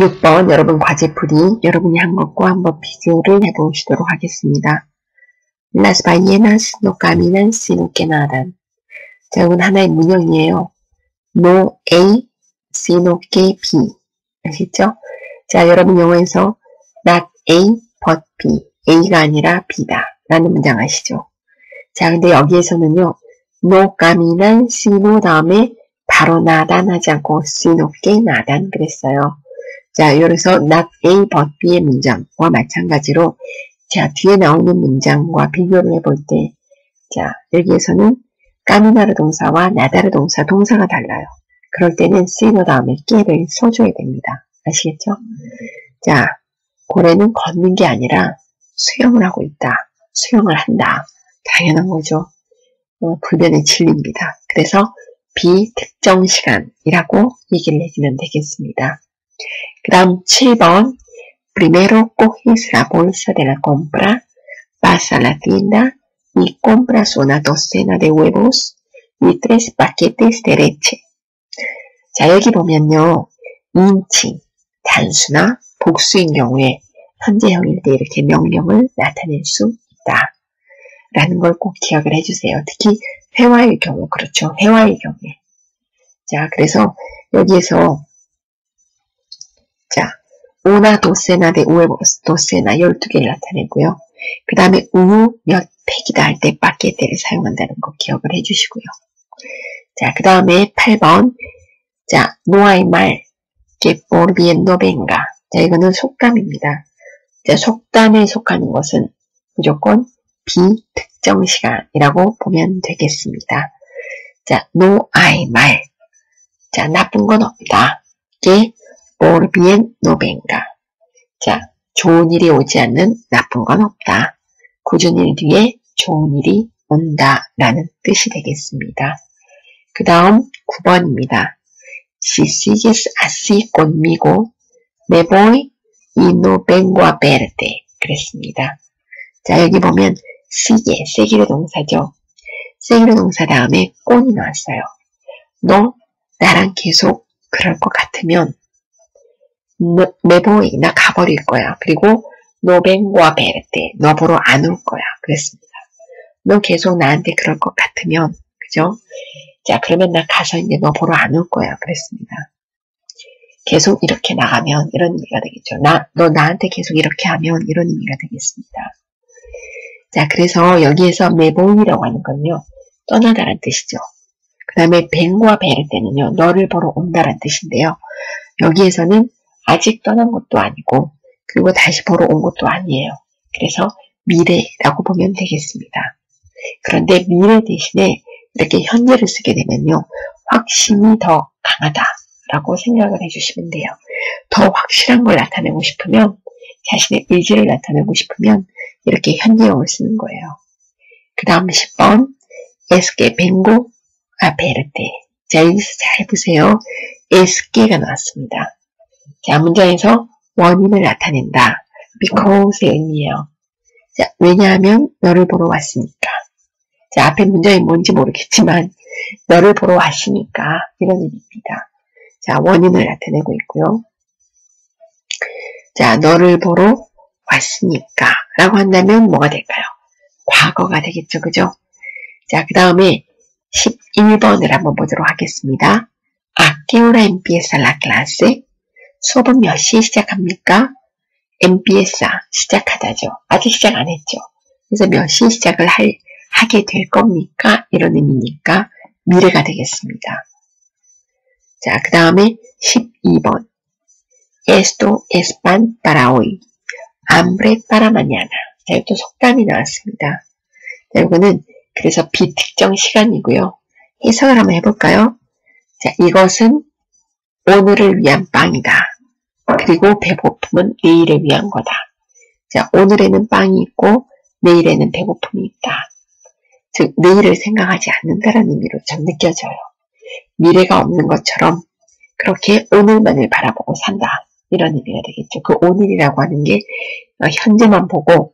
6번 여러분 과제풀이 여러분이 한 것과 한번 비교를 해보시도록 하겠습니다. Las ballenas no caminan sino que nadan. 자, 이건 하나의 문형이에요. No A sino que B. 아시죠? 자, 여러분 영어에서 not A but B. A가 아니라 B다. 라는 문장 아시죠? 자, 근데 여기에서는요. No caminan sino 다음에 바로 nadan 하지 않고 sino que nadan 그랬어요. 자, 여기서 not A but B의 문장과 마찬가지로 자, 뒤에 나오는 문장과 비교를 해볼 때 자, 여기에서는 까미나르 동사와 나다르 동사, 동사가 달라요. 그럴 때는 sino 다음에 깨를 써줘야 됩니다. 아시겠죠? 자, 고래는 걷는 게 아니라 수영을 하고 있다. 수영을 한다. 당연한 거죠. 불변의 진리입니다. 그래서 비특정 시간이라고 얘기를 해주면 되겠습니다. 그 다음 7번 Primero coges la bolsa de la compra, vas a la tienda y compras una docena de huevos y 3 paquetes de leche. 자, 여기 보면요. 인칭, 단수나 복수인 경우에 현재형일 때 이렇게 명령을 나타낼 수 있다. 라는 걸 꼭 기억을 해주세요. 특히 회화의 경우, 그렇죠. 회화의 경우에. 자, 그래서 여기에서 자, una docena de huevos, docena 12개를 나타내고요. 그 다음에 우유 몇 팩이다 할 때 paquete를 사용한다는 거 기억을 해주시고요. 자, 그 다음에 8번 자, no hay mal que por bien no venga. 자, 이거는 속담입니다. 자, 속담에 속하는 것은 무조건 비특정 시간이라고 보면 되겠습니다. 자, no hay mal. 자, 나쁜 건 없다. que por bien no venga. 자, 좋은 일이 오지 않는 나쁜 건 없다. 굳은 일 뒤에 좋은 일이 온다 라는 뜻이 되겠습니다. 그 다음 9번입니다. Si sigues así conmigo, me voy y no vengo a verte. 그랬습니다. 자, 여기 보면 sigue, seguir 동사죠. seguir 동사 다음에 꼰이 나왔어요. 너 나랑 계속 그럴 것 같으면 me voy, 나 가버릴 거야. 그리고 no vengo a verte, 너 보러 안 올 거야. 그랬습니다. 너 계속 나한테 그럴 것 같으면, 그죠? 자, 그러면 나 가서 이제 너 보러 안 올 거야. 그랬습니다. 계속 이렇게 나가면 이런 의미가 되겠죠. 너 나한테 계속 이렇게 하면 이런 의미가 되겠습니다. 자, 그래서 여기에서 me voy라고 하는 건요. 떠나다란 뜻이죠. 그 다음에 vengo와 ver 때는요. 너를 보러 온다란 뜻인데요. 여기에서는 아직 떠난 것도 아니고 그리고 다시 보러 온 것도 아니에요. 그래서 미래라고 보면 되겠습니다. 그런데 미래 대신에 이렇게 현재를 쓰게 되면요. 확신이 더 강하다라고 생각을 해주시면 돼요. 더 확실한 걸 나타내고 싶으면 자신의 의지를 나타내고 싶으면 이렇게 현재형을 쓰는 거예요. 그 다음 10번 Es que vengo a verte. 자, 여기서 잘 보세요. Es que가 나왔습니다. 자, 문장에서 원인을 나타낸다. because의 의미예요. 자, 왜냐하면 너를 보러 왔으니까. 자, 앞에 문장이 뭔지 모르겠지만 너를 보러 왔으니까 이런 의미입니다. 자, 원인을 나타내고 있고요. 자, 너를 보러 왔으니까 라고 한다면 뭐가 될까요? 과거가 되겠죠. 그죠? 자, 그 다음에 11번을 한번 보도록 하겠습니다. ¿A qué hora empieza la clase? 수업은 몇 시에 시작합니까? empieza, 시작하다죠. 아직 시작 안 했죠. 그래서 몇 시에 시작을 하게 될 겁니까? 이런 의미니까 미래가 되겠습니다. 자, 그 다음에 12번. Esto es pan para hoy. Hambre para mañana. 자, 이것도 속담이 나왔습니다. 자, 이거는 그래서 비특정 시간이고요. 해석을 한번 해볼까요? 자, 이것은 오늘을 위한 빵이다. 그리고 배고픔은 내일을 위한 거다. 자, 오늘에는 빵이 있고 내일에는 배고픔이 있다. 즉, 내일을 생각하지 않는다는 의미로 좀 느껴져요. 미래가 없는 것처럼 그렇게 오늘만을 바라보고 산다. 이런 의미가 되겠죠. 그 오늘이라고 하는 게 현재만 보고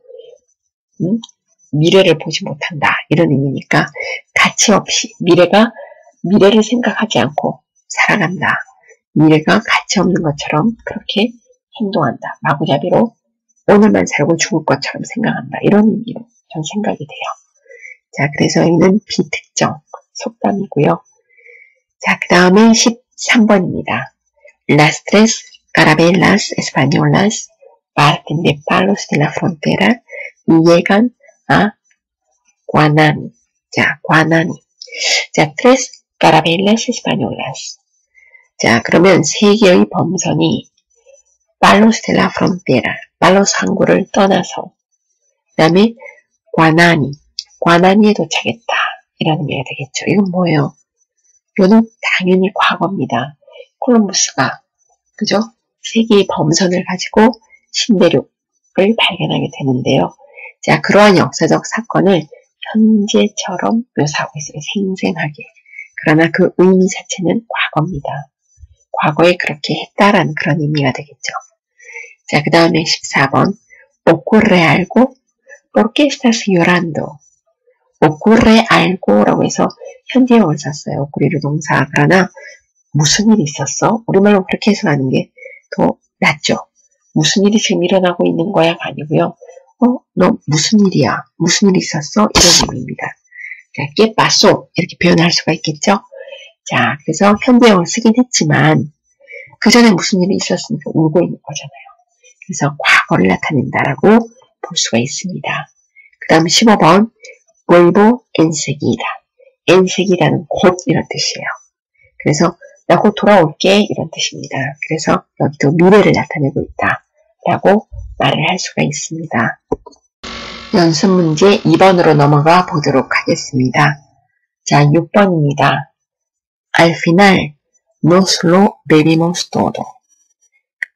미래를 보지 못한다. 이런 의미니까 가치 없이 미래를 생각하지 않고 살아간다. 미래가 가치 없는 것처럼 그렇게 행동한다. 마구잡이로 오늘만 살고 죽을 것처럼 생각한다. 이런 의미로 전 생각이 돼요. 자, 그래서 여기는 비특정, 속담이고요. 자, 그 다음에 13번입니다. Las tres carabelas españolas parten de Palos de la Frontera y llegan a Guanani. 자, Guanani. 자, tres carabelas españolas. 자, 그러면 세 개의 범선이 Palos de la Frontera, Palos 항구를 떠나서 그 다음에 Guanani, Guanani에 도착했다. 이라는 의미가 되겠죠. 이건 뭐예요? 이거는 당연히 과거입니다. 콜럼버스가 그죠? 세 개의 범선을 가지고 신대륙을 발견하게 되는데요. 자, 그러한 역사적 사건을 현재처럼 묘사하고 있어요. 생생하게. 그러나 그 의미 자체는 과거입니다. 과거에 그렇게 했다라는 그런 의미가 되겠죠. 자, 그 다음에 14번. Ocurre algo? ¿Por qué estás llorando? ocurre algo라고 해서 현재형을 썼어요. ocurrir 동사. 그러나 무슨 일이 있었어? 우리말로 그렇게 해석하는 게 더 낫죠. 무슨 일이 지금 일어나고 있는 거야가 아니고요. 너 무슨 일이야? 무슨 일이 있었어? 이런 의미입니다. 자, ¿qué pasó? 이렇게 표현할 수가 있겠죠. 자, 그래서 현재형을 쓰긴 했지만 그 전에 무슨 일이 있었으니까 울고 있는 거잖아요. 그래서 과거를 나타낸다라고 볼 수가 있습니다. 그 다음 15번. vuelvo enseguida. enseguida는 곧 이런 뜻이에요. 그래서 나 곧 돌아올게 이런 뜻입니다. 그래서 여기도 미래를 나타내고 있다 라고 말을 할 수가 있습니다. 연습 문제 2번으로 넘어가 보도록 하겠습니다. 자, 6번입니다. Al final nos lo bebimos todo.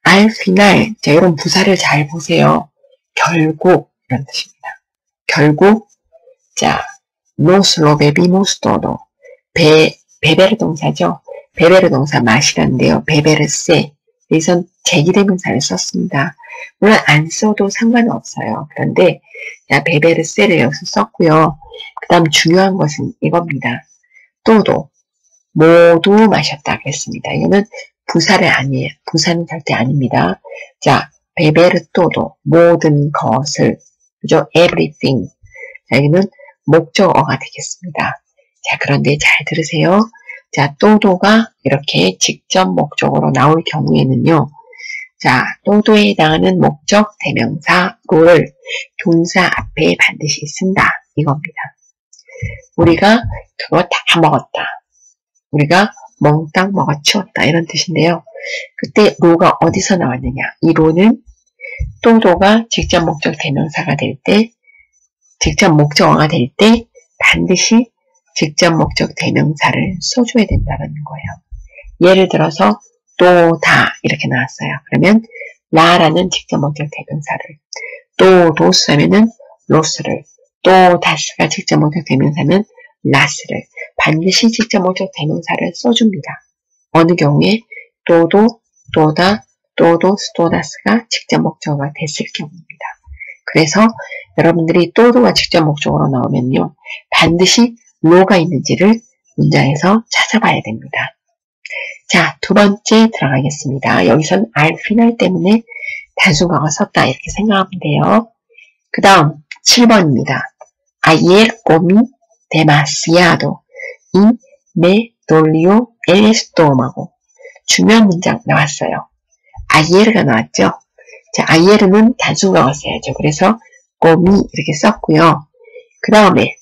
Al final, 자, 이런 부사를 잘 보세요. 결국 이런 뜻입니다. 결국, 자, nos lo bebimos todo. 베베르 동사죠. 베베르 동사 마시라는데요. 베베르세. 여기선 제기대명사를 썼습니다. 물론 안 써도 상관은 없어요. 그런데 베베르세를 여기서 썼고요. 그 다음 중요한 것은 이겁니다. 또도 모두 마셨다 그랬습니다. 이거는 부사를 아니에요. 부사는 절대 아닙니다. 자, 베베르 또도 모든 것을 그죠? everything. 자, 여기는 목적어가 되겠습니다. 자, 그런데 잘 들으세요. 자, 또도가 이렇게 직접 목적으로 나올 경우에는요. 자, 또도에 해당하는 목적 대명사를 동사 앞에 반드시 쓴다. 이겁니다. 우리가 그거 다 먹었다. 우리가 몽땅 먹어치웠다. 이런 뜻인데요. 그때 로가 어디서 나왔느냐. 이 로는 또도가 직접 목적 대명사가 될 때, 직접 목적어가 될 때 반드시 직접 목적 대명사를 써줘야 된다는 거예요. 예를 들어서 또다 이렇게 나왔어요. 그러면 라라는 직접 목적 대명사를, 또 도스 하면은 로스를, 또 다스가 직접 목적 대명사면 라스를 반드시 직접 목적 대명사를 써줍니다. 어느 경우에 또도, 또다, 또도스, 또다스가 직접 목적어가 됐을 경우입니다. 그래서 여러분들이 또도가 직접 목적으로 나오면요. 반드시 로가 있는지를 문장에서 찾아봐야 됩니다. 자, 두 번째 들어가겠습니다. 여기선 al final 때문에 단순과거 썼다 이렇게 생각하면 돼요. 그 다음 7번입니다. Ayer comí demasiado y me dolió el estómago. 중요한 문장 나왔어요. ayer가 나왔죠. 자, ayer는 단순과거 써야죠. 그래서 comí 이렇게 썼고요. 그 다음에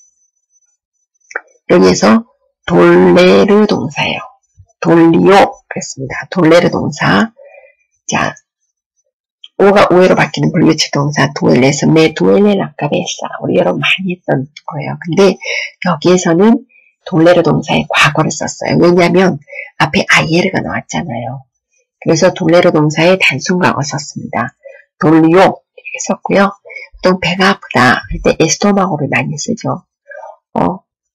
여기에서 돌레르 동사예요. 돌리오 그랬습니다. 돌레르 동사. 자, 오가 오해로 바뀌는 불규칙 동사 duelle에서 me duele la cabeza. 우리 여러분 많이 했던 거예요. 근데 여기에서는 돌레르 동사의 과거를 썼어요. 왜냐하면 앞에 ayer가 나왔잖아요. 그래서 돌레르 동사의 단순 과거 썼습니다. 돌리오 이렇게 썼고요. 또 배가 아프다 할 때 에스토마고를 많이 쓰죠.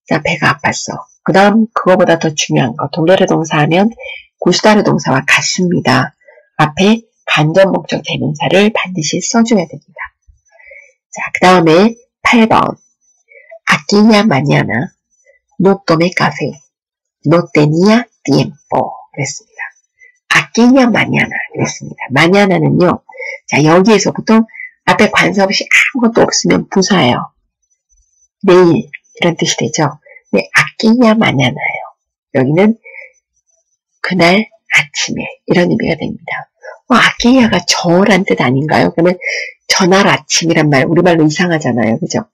자, 배가 아팠어. 그 다음 그거보다 더 중요한 거 돌레르 동사 하면 구스다르 동사와 같습니다. 앞에 간접 목적 대명사를 반드시 써줘야 됩니다. 자, 그 다음에 8번 Aquella mañana no tomé café. No tenía tiempo. 그랬습니다. 아끼냐 마냐나 그랬습니다. 마냐나는요. 자, 여기에서 보통 앞에 관사 없이 아무것도 없으면 부사예요. 내일 이런 뜻이 되죠. 근데 아끼냐 마냐나예요. 여기는 그날 아침에 이런 의미가 됩니다. 아끼냐가 저란 뜻 아닌가요? 그러면 전날 아침이란 말 우리말로 이상하잖아요. 그죠?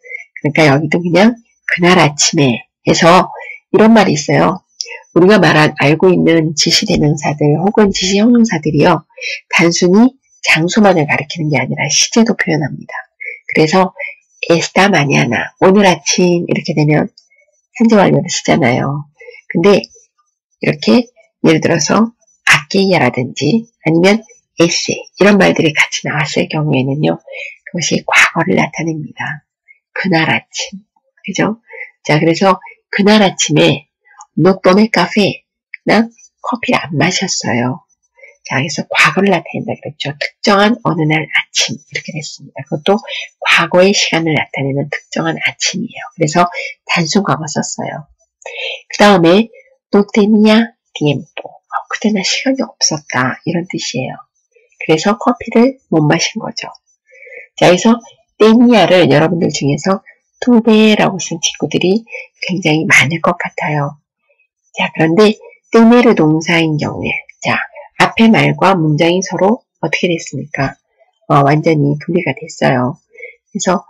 그러니까 여기도 그냥 그날 아침에 해서 이런 말이 있어요. 우리가 알고 있는 지시대명사들 혹은 지시형용사들이요. 단순히 장소만을 가리키는 게 아니라 시제도 표현합니다. 그래서 esta mañana, 오늘 아침 이렇게 되면 현재 완료를 쓰잖아요. 근데 이렇게 예를 들어서 aquella라든지 아니면 ese 이런 말들이 같이 나왔을 경우에는요. 그것이 과거를 나타냅니다. 그날 아침. 그죠? 자, 그래서 그날 아침에 no tomé café. 나 커피를 안 마셨어요. 자, 그래서 과거를 나타낸다 그랬죠. 특정한 어느 날 아침 이렇게 됐습니다. 그것도 과거의 시간을 나타내는 특정한 아침이에요. 그래서 단순 과거 썼어요. 그 다음에 no tenía tiempo. 그때 나 시간이 없었다 이런 뜻이에요. 그래서 커피를 못 마신 거죠. 자, 그래서 테니아를 여러분들 중에서 투베라고 쓴 친구들이 굉장히 많을 것 같아요. 자, 그런데 테네르 동사인 경우에 자, 앞에 말과 문장이 서로 어떻게 됐습니까? 완전히 분리가 됐어요. 그래서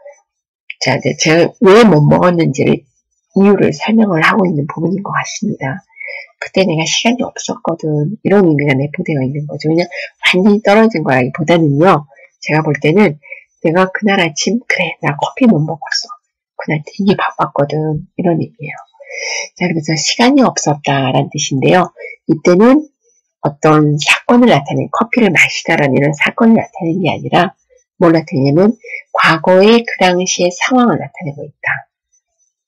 자, 이제 제가 왜 못 먹었는지를 이유를 설명을 하고 있는 부분인 것 같습니다. 그때 내가 시간이 없었거든. 이런 의미가 내포되어 있는 거죠. 그냥 완전히 떨어진 거라기보다는요. 제가 볼 때는 내가 그날 아침 그래 나 커피 못 먹었어. 그날 되게 바빴거든. 이런 의미예요. 자, 그래서 시간이 없었다라는 뜻인데요. 이때는 어떤 사건을 나타내는 커피를 마시다라는 이런 사건을 나타내는 게 아니라 뭘 나타내냐면 과거의 그 당시의 상황을 나타내고 있다.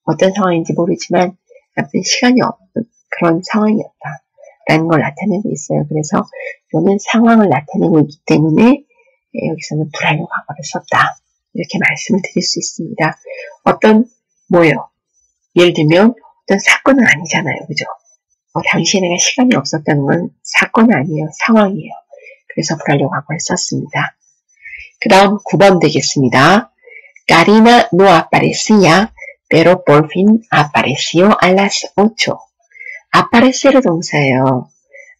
어떤 상황인지 모르지만 아무튼 시간이 없는 그런 상황이었다라는 걸 나타내고 있어요. 그래서 이거는 상황을 나타내고 있기 때문에 여기서는 불완료 과거를 썼다. 이렇게 말씀을 드릴 수 있습니다. 뭐예요? 예를 들면 어떤 사건은 아니잖아요. 그죠? 당시에 내가 시간이 없었다는 건 사건은 아니에요. 상황이에요. 그래서 불완료 과거를 썼습니다. 그 다음 9번 되겠습니다. Karina no aparecía, pero por fin apareció a las 8. aparecer 동사예요.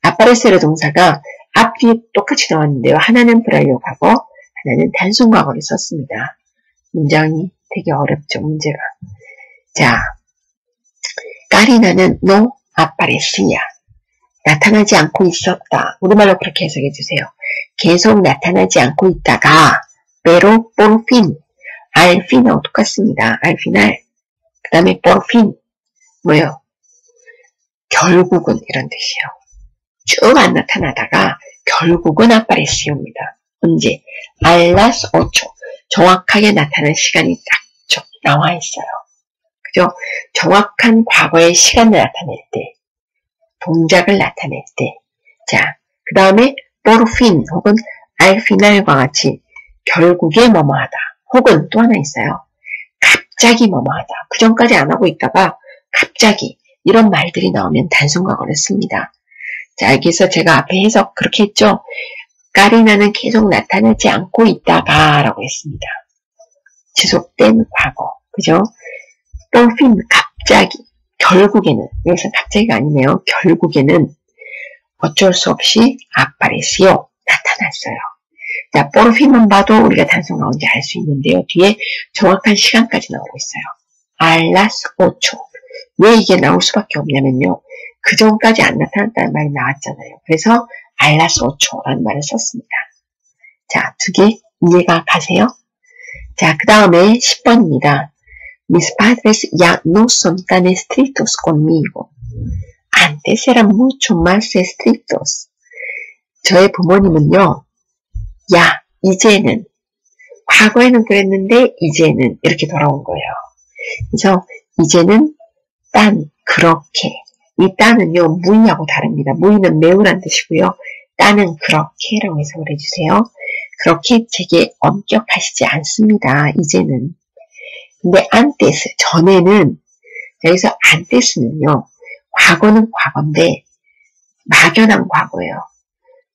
aparecer 동사가 앞뒤에 똑같이 나왔는데요. 하나는 불완료 과거, 하나는 단순 과거를 썼습니다. 문장이 되게 어렵죠, 문제가. 자, 까리나는 no aparecía. 나타나지 않고 있었다. 우리말로 그렇게 해석해 주세요. 계속 나타나지 않고 있다가 pero por fin, al fin하고 똑같습니다. al final. 그 다음에 por fin, 뭐예요? 결국은 이런 뜻이에요. 쭉 안 나타나다가 결국은 apareció입니다. 언제? a las 8. 정확하게 나타난 시간이 딱 나와 있어요. 그죠? 정확한 과거의 시간을 나타낼 때, 동작을 나타낼 때. 자, 그 다음에 por fin 혹은 al final과 같이 결국에 뭐뭐하다. 혹은 또 하나 있어요. 갑자기 뭐뭐하다. 그 전까지 안 하고 있다가 갑자기 이런 말들이 나오면 단순 과거를 씁니다. 자, 여기서 제가 앞에 해석 그렇게 했죠. 까리나는 계속 나타나지 않고 있다가 라고 했습니다. 지속된 과거. 그죠? por fin 갑자기 결국에는 여기서 갑자기가 아니네요. 결국에는 어쩔 수 없이 apareció 나타났어요. 자, por fin만 봐도 우리가 단순 과거인지 알 수 있는데요. 뒤에 정확한 시간까지 나오고 있어요. a las 8. 왜 이게 나올 수밖에 없냐면요. 그 전까지 안 나타났다는 말이 나왔잖아요. 그래서 a las 8라는 말을 썼습니다. 자, 두 개 이해가 가세요? 자, 그 다음에 10번입니다. Mis padres ya no son tan estrictos conmigo. Antes eran mucho más estrictos. 저의 부모님은요, 야, 이제는, 과거에는 그랬는데, 이제는, 이렇게 돌아온 거예요. 그래서, 이제는, 그렇게. 이 딴은요, 무의하고 다릅니다. 무의는 매우란 뜻이고요. 딴은 그렇게라고 해석을 해주세요. 그렇게 제게 엄격하시지 않습니다. 이제는. 근데 antes, 전에는, 여기서 antes는요, 과거는 과거인데, 막연한 과거예요.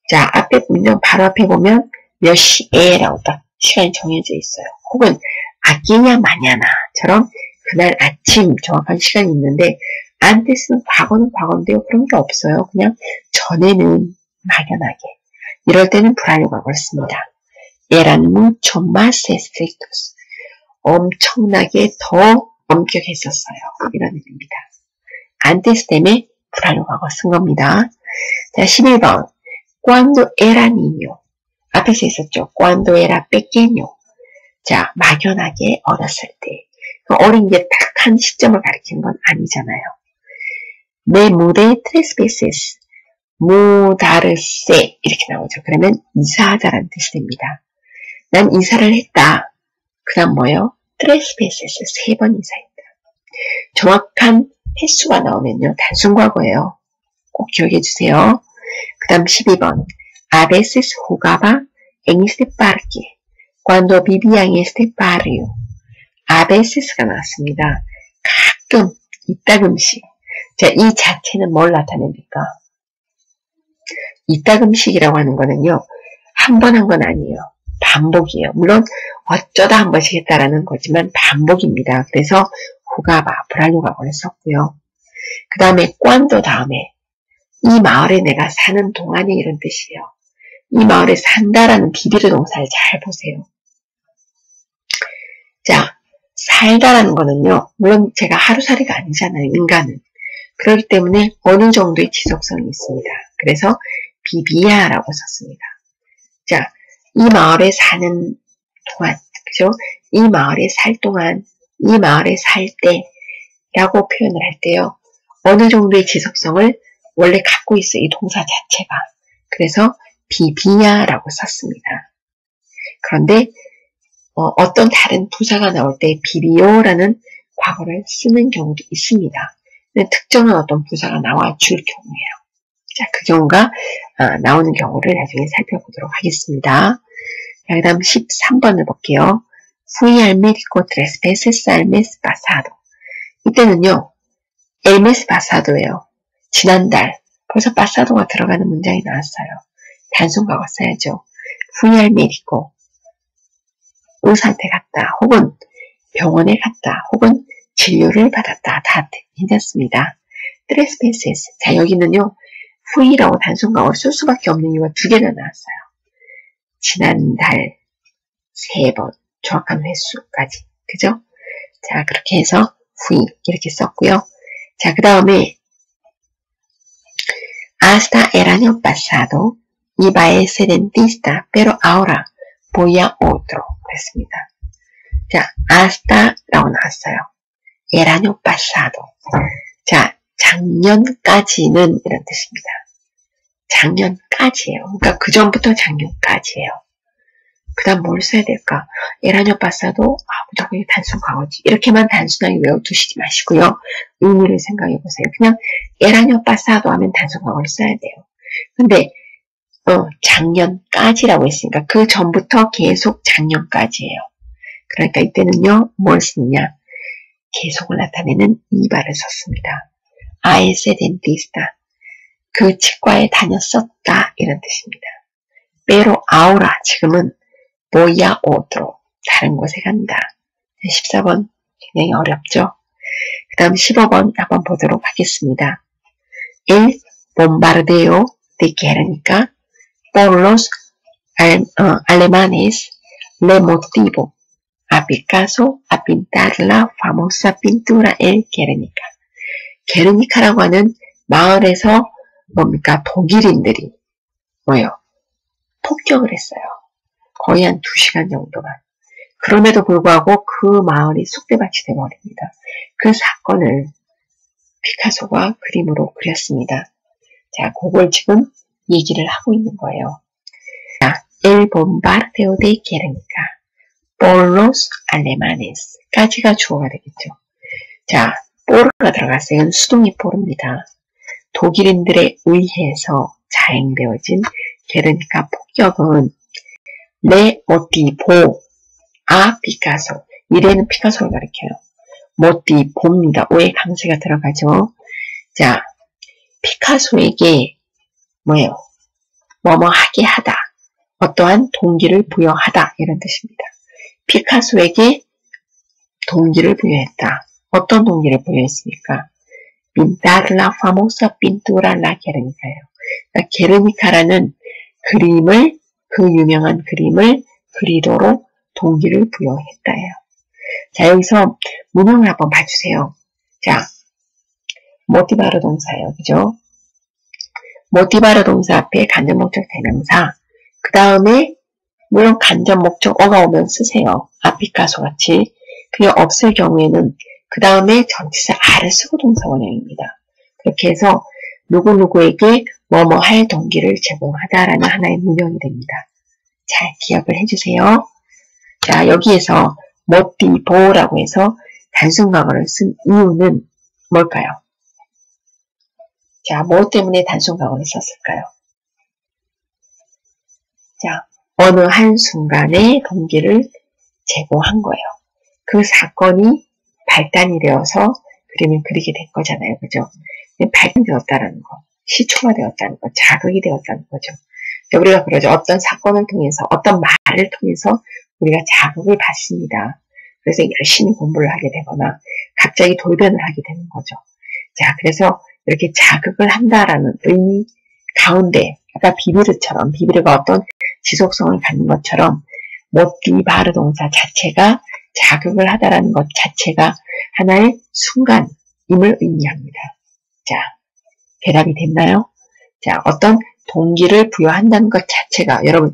자, 앞에 문장 바로 앞에 보면 몇 시에라고 딱 시간이 정해져 있어요. 혹은 아끼냐 마냐나처럼 그날 아침 정확한 시간이 있는데 antes는 과거는 과거인데요. 그런 게 없어요. 그냥 전에는 막연하게. 이럴 때는 불완료 과거를 씁니다. eran mucho más estrictos. 엄청나게 더 엄격했었어요. 이런 의미입니다. antes 때문에 불완료 과거 쓴 겁니다. 자, 11번. cuando era niño. 앞에서 있었죠. cuando era pequeño. 자, 막연하게 어렸을 때. 어린 게 딱 한 시점을 가리키는 건 아니잖아요. Me mudé 3 veces. mudarse 이렇게 나오죠. 그러면 이사하다라는 뜻이 됩니다. 난 이사를 했다. 그 다음 뭐예요? 3 veces. 3번 이사했다. 정확한 횟수가 나오면요. 단순 과거예요. 꼭 기억해 주세요. 그 다음 12번. A veces jugaba en este parque. Cuando vivía en este barrio. A veces가 나왔습니다. 가끔, 이따금씩. 자, 이 자체는 뭘 나타냅니까? 이따금씩이라고 하는 거는요. 한 번 한 건 아니에요. 반복이에요. 물론 어쩌다 한 번씩 했다라는 거지만 반복입니다. 그래서 jugaba, 불완료 과거를 썼고요. 그 다음에 cuando 다음에 이 마을에 내가 사는 동안에 이런 뜻이에요. 이 마을에 산다라는 비비드 동사를 잘 보세요. 자, 살다라는 거는요. 물론 제가 하루살이가 아니잖아요. 인간은. 그렇기 때문에 어느 정도의 지속성이 있습니다. 그래서 비비야라고 썼습니다. 자, 이 마을에 사는 동안, 그죠? 이 마을에 살 동안, 이 마을에 살 때라고 표현을 할 때요. 어느 정도의 지속성을 원래 갖고 있어요. 이 동사 자체가. 그래서 비비야라고 썼습니다. 그런데 어떤 다른 부사가 나올 때 비비요라는 과거를 쓰는 경우도 있습니다. 특정한 어떤 부사가 나와 줄 경우예요. 자, 그 경우가 나오는 경우를 나중에 살펴보도록 하겠습니다. 그 다음 13번을 볼게요. Fui al médico 3 veces al mes pasado. 이때는요. el mes pasado예요. 지난달. 벌써 pasado가 들어가는 문장이 나왔어요. 단순 과거 써야죠. Fui al médico. 의사한테 갔다. 혹은 병원에 갔다. 혹은 진료를 받았다. 다 괜찮습니다. 3 veces. 자, 여기는요. fui라고 단순 과거를 쓸 수밖에 없는 이유가 두 개나 나왔어요. 지난달 3번. 정확한 횟수까지. 그죠? 자, 그렇게 해서 fui 이렇게 썼고요. 자, 그 다음에 hasta el año pasado iba a ese dentista, pero ahora voy a otro. 그랬습니다. 자, hasta라고 나왔어요. el año pasado. 자, 작년까지는 이런 뜻입니다. 작년까지예요. 그러니까 그 전부터 작년까지예요. 그 다음 뭘 써야 될까? el año pasado, 무조건 단순 과거지. 이렇게만 단순하게 외워두시지 마시고요. 의미를 생각해 보세요. 그냥 el año pasado 하면 단순 과거를 써야 돼요. 근데 작년까지라고 했으니까 그 전부터 계속 작년까지예요. 그러니까 이때는요. 뭘 쓰느냐? 계속을 나타내는 이발을 썼습니다. A ese dentista. 그 치과에 다녔었다. 이런 뜻입니다. pero ahora 지금은 voy a otro. 다른 곳에 간다. 14번 굉장히 어렵죠? 그 다음 15번 한번 보도록 하겠습니다. El bombardeo de Guernica por los alemanes le motivó a Picasso a pintar la famosa pintura El Guernica. 게르니카라고 하는 마을에서 뭡니까? 독일인들이 폭격을 했어요. 거의 한 2시간 정도만. 그럼에도 불구하고 그 마을이 쑥대밭이 되어버립니다. 그 사건을 피카소가 그림으로 그렸습니다. 자, 그걸 지금 얘기를 하고 있는 거예요. 자, El bombardeo de Guernica por los alemanes 까지가 주어가 되겠죠. 자, 포르가 들어갔어요. 이건 수동의 포르입니다. 독일인들에 의해서 자행되어진 게르니카 폭격은 레 모티보 아 피카소. 미래는 피카소를 가리켜요. 모티보입니다. 오의 강세가 들어가죠. 자, 피카소에게 뭐예요? 뭐뭐 하게 하다. 어떠한 동기를 부여하다. 이런 뜻입니다. 피카소에게 동기를 부여했다. 어떤 동기를 부여했습니까? pintar la famosa pintura la Guernica예요. 그러니까 게르니카라는 그림을, 그 유명한 그림을 그리도록 동기를 부여했다예요. 자, 여기서 문형을 한번 봐주세요. 자, 모티바르 동사예요. 그죠? 모티바르 동사 앞에 간접 목적 대명사, 그 다음에 물론 간접 목적어가 오면 쓰세요. 피카소 같이. 그게 없을 경우에는 그 다음에 전치사 R을 쓰고 동사 원형입니다. 그렇게 해서 누구누구에게 뭐뭐 할 동기를 제공하다라는 하나의 문형이 됩니다. 잘 기억을 해주세요. 자, 여기에서 motivo라고 해서 단순과거를 쓴 이유는 뭘까요? 자, 뭐 때문에 단순과거를 썼을까요? 자, 어느 한순간에 동기를 제공한 거예요. 그 사건이 발단이 되어서 그림을 그리게 된 거잖아요. 그죠? 발단되었다는 거, 시초가 되었다는 거, 자극이 되었다는 거죠. 우리가 그러죠. 어떤 사건을 통해서, 어떤 말을 통해서 우리가 자극을 받습니다. 그래서 열심히 공부를 하게 되거나 갑자기 돌변을 하게 되는 거죠. 자, 그래서 이렇게 자극을 한다라는 의미 가운데 아까 비비르가 어떤 지속성을 갖는 것처럼 모티바르 동사 자체가 자극을 하다라는 것 자체가 하나의 순간임을 의미합니다. 자, 대답이 됐나요? 자, 어떤 동기를 부여한다는 것 자체가 여러분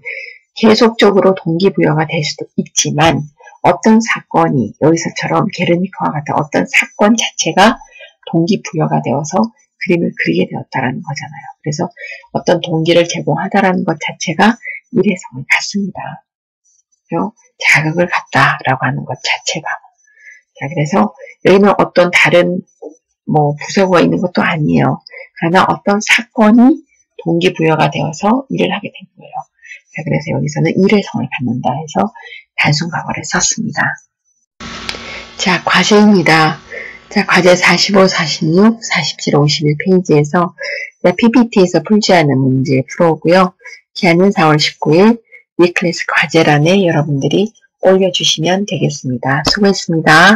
계속적으로 동기부여가 될 수도 있지만 어떤 사건이 여기서처럼 게르니카와 같은 어떤 사건 자체가 동기부여가 되어서 그림을 그리게 되었다라는 거잖아요. 그래서 어떤 동기를 제공하다라는 것 자체가 일회성을 갖습니다. 자극을 갖다라고 하는 것 자체가. 자, 그래서 여기는 어떤 다른 부사구가 있는 것도 아니에요. 그러나 어떤 사건이 동기부여가 되어서 일을 하게 된 거예요. 자, 그래서 여기서는 일회성을 갖는다 해서 단순과거를 썼습니다. 자, 과제입니다. 자, 과제 45, 46, 47, 51페이지에서 PPT에서 풀지 않은 문제 풀어오고요. 기한은 4월 19일 위클래스 과제란에 여러분들이 올려주시면 되겠습니다. 수고했습니다.